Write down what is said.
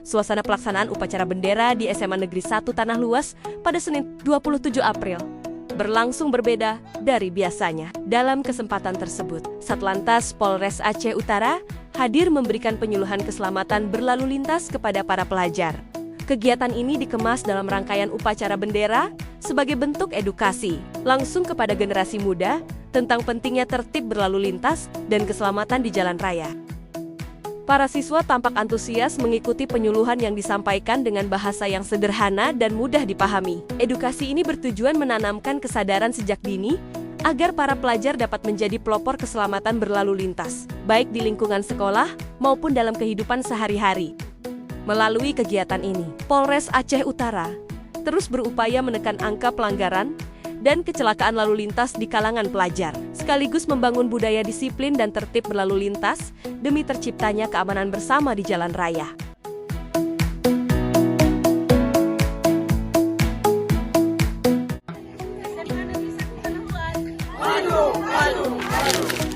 Suasana pelaksanaan upacara bendera di SMA Negeri 1 Tanah Luas pada Senin 27 April berlangsung berbeda dari biasanya. Dalam kesempatan tersebut, Satlantas Polres Aceh Utara hadir memberikan penyuluhan keselamatan berlalu lintas kepada para pelajar. Kegiatan ini dikemas dalam rangkaian upacara bendera sebagai bentuk edukasi langsung kepada generasi muda tentang pentingnya tertib berlalu lintas dan keselamatan di jalan raya. Para siswa tampak antusias mengikuti penyuluhan yang disampaikan dengan bahasa yang sederhana dan mudah dipahami. Edukasi ini bertujuan menanamkan kesadaran sejak dini agar para pelajar dapat menjadi pelopor keselamatan berlalu lintas, baik di lingkungan sekolah maupun dalam kehidupan sehari-hari. Melalui kegiatan ini, Polres Aceh Utara terus berupaya menekan angka pelanggaran dan kecelakaan lalu lintas di kalangan pelajar, sekaligus membangun budaya disiplin dan tertib berlalu lintas demi terciptanya keamanan bersama di jalan raya. Maju, maju, maju.